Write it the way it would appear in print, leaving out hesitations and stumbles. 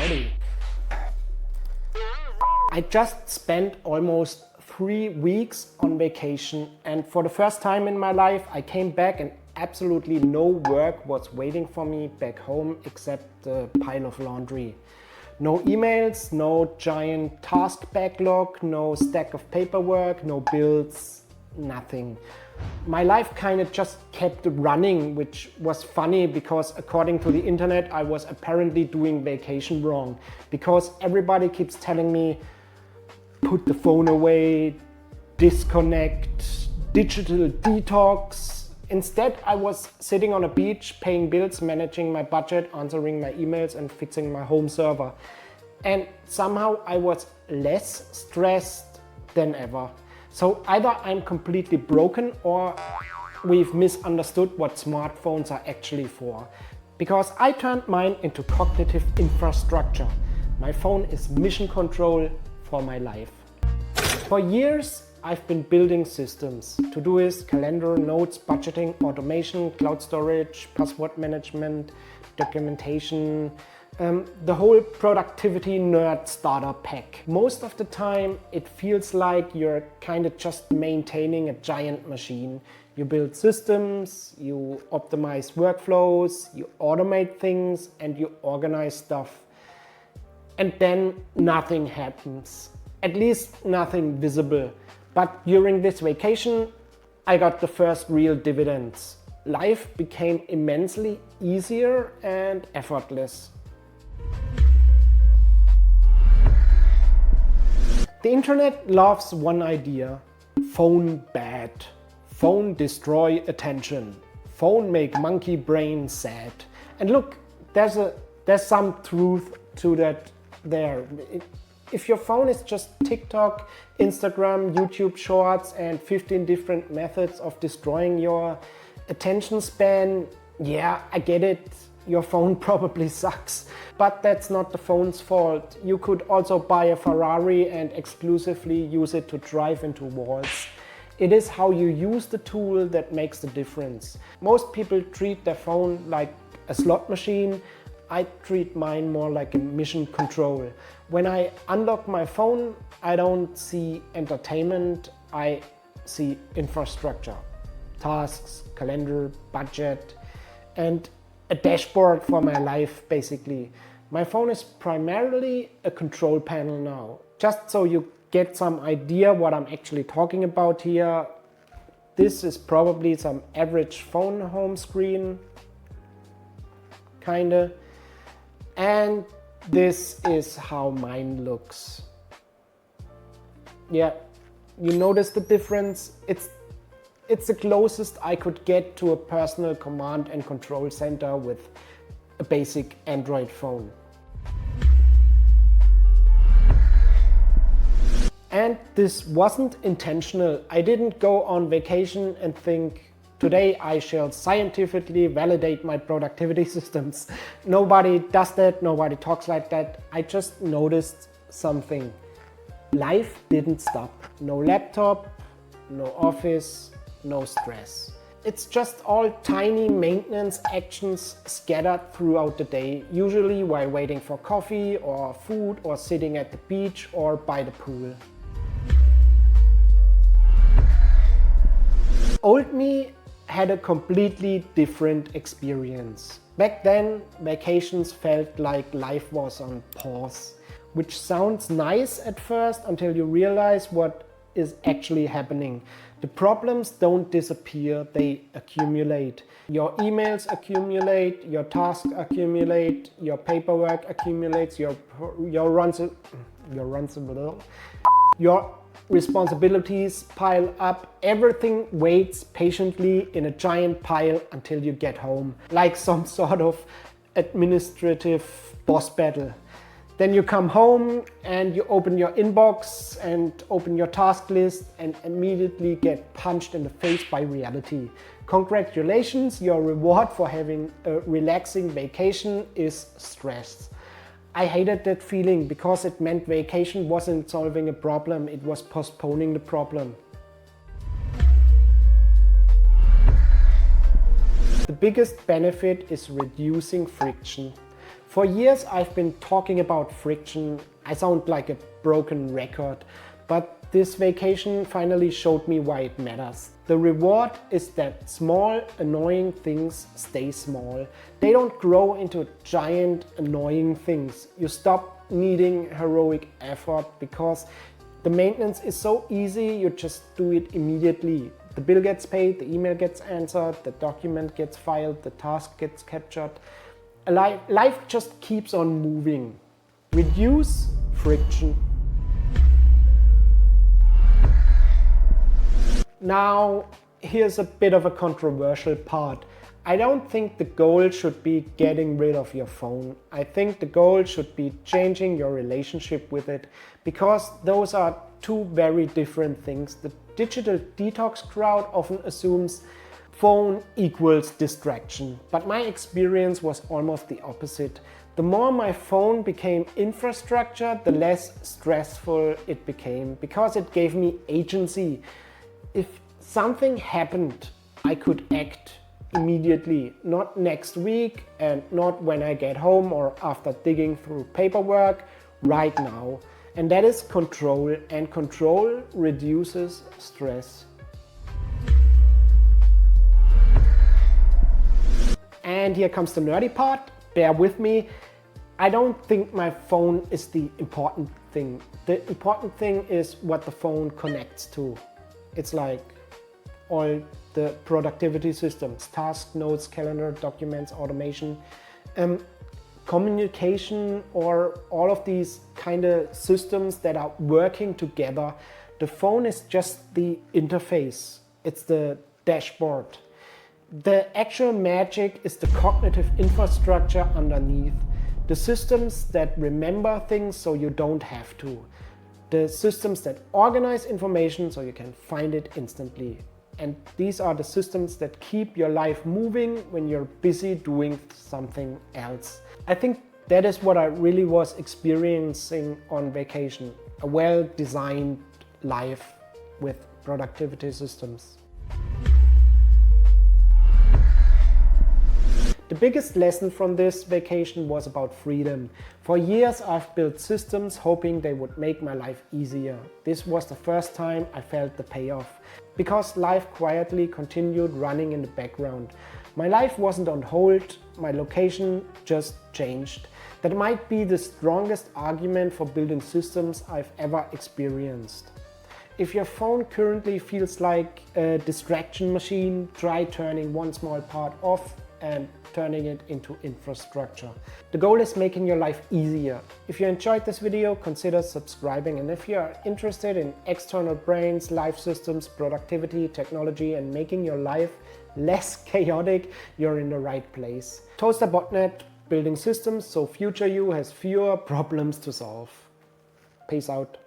ready. I just spent almost 3 weeks on vacation, and for the first time in my life I came back and absolutely no work was waiting for me back home except the pile of laundry. No emails, no giant task backlog, no stack of paperwork, no bills, nothing. My life kind of just kept running, which was funny because according to the internet I was apparently doing vacation wrong, because everybody keeps telling me put the phone away, disconnect, digital detox. Instead, I was sitting on a beach, paying bills, managing my budget, answering my emails and fixing my home server. And somehow I was less stressed than ever. So either I'm completely broken or we've misunderstood what smartphones are actually for. Because I turned mine into cognitive infrastructure. My phone is mission control for my life. For years, I've been building systems: Todoist, calendar, notes, budgeting, automation, cloud storage, password management, documentation, the whole productivity nerd starter pack. Most of the time, it feels like you're kind of just maintaining a giant machine. You build systems, you optimize workflows, you automate things, and you organize stuff. And then nothing happens. At least nothing visible. But during this vacation, I got the first real dividends. Life became immensely easier and effortless. The internet loves one idea: phone bad, phone destroy attention, phone make monkey brain sad. And look, there's some truth to that there. If your phone is just TikTok, Instagram, YouTube Shorts and 15 different methods of destroying your attention span, yeah, I get it. Your phone probably sucks. But that's not the phone's fault. You could also buy a Ferrari and exclusively use it to drive into walls. It is how you use the tool that makes the difference. Most people treat their phone like a slot machine. I treat mine more like a mission control. When I unlock my phone, I don't see entertainment, I see infrastructure. Tasks, calendar, budget, and a dashboard for my life, basically. My phone is primarily a control panel now. Just so you get some idea what I'm actually talking about here, this is probably some average phone home screen, kinda. And this is how mine looks. Yeah, you notice the difference? It's the closest I could get to a personal command and control center with a basic Android phone. And this wasn't intentional. I didn't go on vacation and think, today I shall scientifically validate my productivity systems. Nobody does that, nobody talks like that. I just noticed something. Life didn't stop. No laptop, no office, no stress. It's just all tiny maintenance actions scattered throughout the day, usually while waiting for coffee or food or sitting at the beach or by the pool. Old me had a completely different experience. Back then, vacations felt like life was on pause, which sounds nice at first until you realize what is actually happening. The problems don't disappear, they accumulate. Your emails accumulate, your tasks accumulate, your paperwork accumulates, your responsibilities pile up. Everything waits patiently in a giant pile until you get home, like some sort of administrative boss battle. Then you come home and you open your inbox and open your task list and immediately get punched in the face by reality. Congratulations, your reward for having a relaxing vacation is stress. I hated that feeling because it meant vacation wasn't solving a problem, it was postponing the problem. The biggest benefit is reducing friction. For years I've been talking about friction. I sound like a broken record, but this vacation finally showed me why it matters. The reward is that small, annoying things stay small. They don't grow into giant, annoying things. You stop needing heroic effort because the maintenance is so easy, you just do it immediately. The bill gets paid, the email gets answered, the document gets filed, the task gets captured. Life just keeps on moving. Reduce friction. Now, here's a bit of a controversial part. I don't think the goal should be getting rid of your phone. I think the goal should be changing your relationship with it, because those are two very different things. The digital detox crowd often assumes phone equals distraction, but my experience was almost the opposite. The more my phone became infrastructure, the less stressful it became, because it gave me agency. If something happened, I could act immediately, not next week and not when I get home or after digging through paperwork, right now. And that is control, and control reduces stress. And here comes the nerdy part, bear with me. I don't think my phone is the important thing. The important thing is what the phone connects to. It's like all the productivity systems, tasks, notes, calendar, documents, automation, communication, or all of these kind of systems that are working together. The phone is just the interface. It's the dashboard. The actual magic is the cognitive infrastructure underneath. The systems that remember things so you don't have to. The systems that organize information so you can find it instantly. And these are the systems that keep your life moving when you're busy doing something else. I think that is what I really was experiencing on vacation. A well-designed life with productivity systems. The biggest lesson from this vacation was about freedom. For years I've built systems hoping they would make my life easier. This was the first time I felt the payoff, because life quietly continued running in the background. My life wasn't on hold, my location just changed. That might be the strongest argument for building systems I've ever experienced. If your phone currently feels like a distraction machine, try turning one small part off and turning it into infrastructure. The goal is making your life easier. If you enjoyed this video, consider subscribing, and if you are interested in external brains, life systems, productivity, technology, and making your life less chaotic, you're in the right place. ToasterBotnet, building systems so future you has fewer problems to solve. Peace out.